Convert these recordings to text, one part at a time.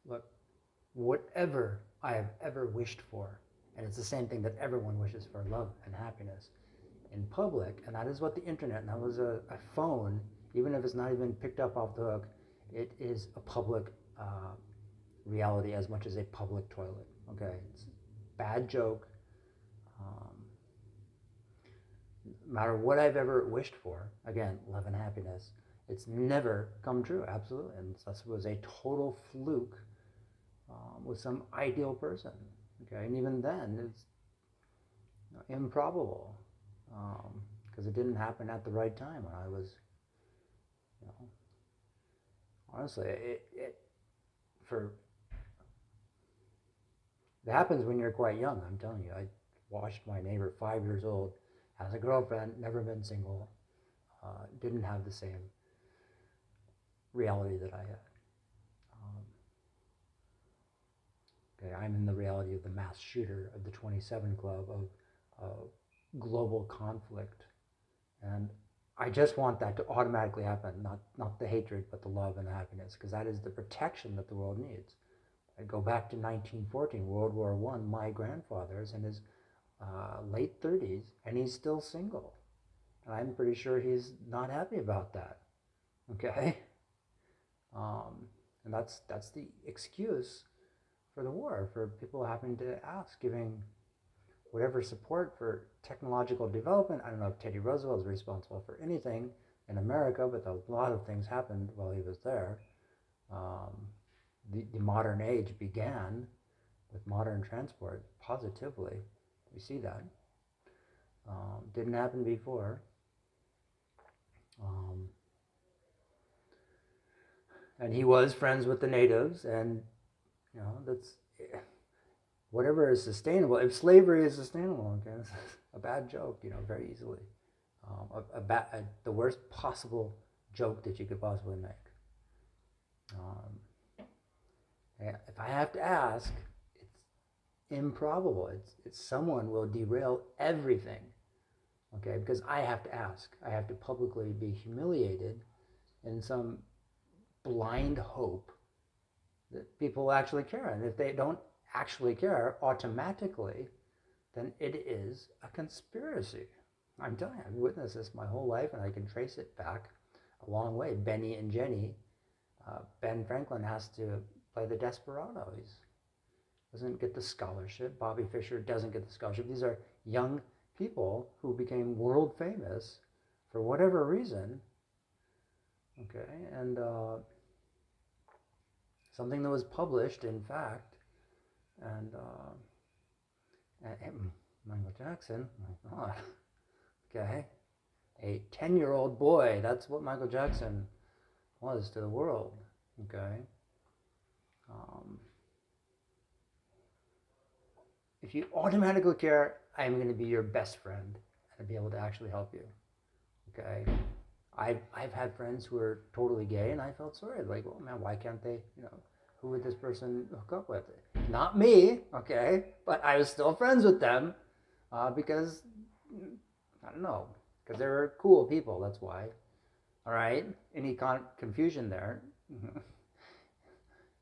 Look, whatever I have ever wished for, and it's the same thing that everyone wishes for, love and happiness, in public, and that is what the internet, and that was a phone, even if it's not even picked up off the hook, it is a public reality as much as a public toilet. Okay, it's a bad joke. Um, no matter what I've ever wished for, again, love and happiness, it's never come true, absolutely. And that was a total fluke with some ideal person. Okay, and even then, it's improbable because it didn't happen at the right time when I was, you know, honestly, for it happens when you're quite young. I'm telling you, I watched my neighbor, 5 years old, has a girlfriend, never been single, didn't have the same reality that I had. Um, okay, I'm in the reality of the mass shooter of the 27 Club of global conflict, and I just want that to automatically happen, not the hatred, but the love and the happiness, because that is the protection that the world needs. I go back to 1914, World War I. My grandfather is in his late 30s, and he's still single. And I'm pretty sure he's not happy about that. Okay, and that's the excuse for the war, for people having to ask, giving whatever support for technological development. I don't know if Teddy Roosevelt is responsible for anything in America, but a lot of things happened while he was there. Um, the modern age began with modern transport, positively. We see that. Didn't happen before. Um, and he was friends with the natives, and that's whatever is sustainable. If slavery is sustainable, okay, this is a bad joke, very easily. The worst possible joke that you could possibly make. Um, if I have to ask, it's improbable. It's someone will derail everything, okay? Because I have to ask. I have to publicly be humiliated in some blind hope that people actually care. And if they don't actually care automatically, then it is a conspiracy. I'm telling you, I've witnessed this my whole life, and I can trace it back a long way. Benny and Jenny, Ben Franklin has to play the desperado. He doesn't get the scholarship. Bobby Fischer doesn't get the scholarship. These are young people who became world famous for whatever reason. Okay, and something that was published, in fact, and Michael Jackson, my God, okay, a 10-year-old boy, that's what Michael Jackson was to the world, okay. Um, if you automatically care, I'm going to be your best friend and be able to actually help you, okay. I've had friends who are totally gay, and I felt sorry. Like, oh man, why can't they? Who would this person hook up with? Not me, okay. But I was still friends with them because I don't know, because they were cool people. That's why. All right. Any confusion there?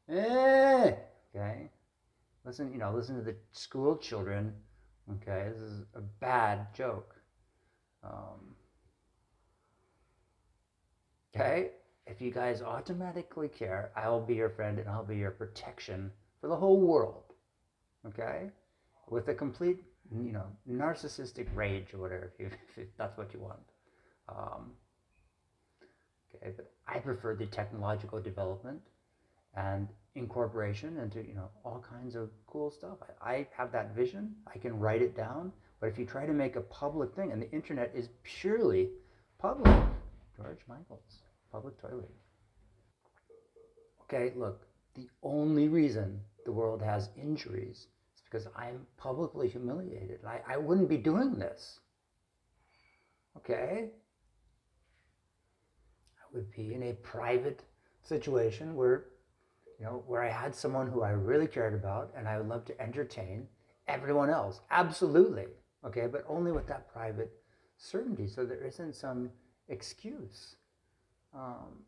Okay. Listen to the school children. Okay, this is a bad joke. Um, Okay? If you guys automatically care, I'll be your friend and I'll be your protection for the whole world. Okay? With a complete, narcissistic rage or whatever, if that's what you want. Um, okay, but I prefer the technological development and incorporation into, all kinds of cool stuff. I have that vision. I can write it down. But if you try to make a public thing, and the internet is purely public, George Michael's public toilet. Okay, look, the only reason the world has injuries is because I'm publicly humiliated. I wouldn't be doing this. Okay? I would be in a private situation where I had someone who I really cared about and I would love to entertain everyone else. Absolutely. Okay, but only with that private certainty, so there isn't some excuse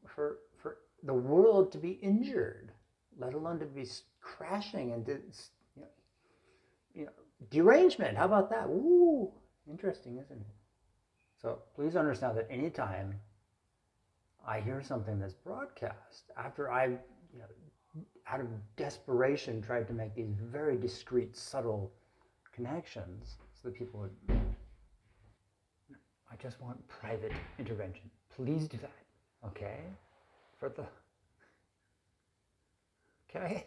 for the world to be injured. let alone to be crashing into derangement. How about that? Ooh, interesting, isn't it? So please understand that anytime I hear something that's broadcast, after I've, out of desperation, tried to make these very discreet, subtle connections so that people would, I just want private intervention. Please do that, okay? Okay?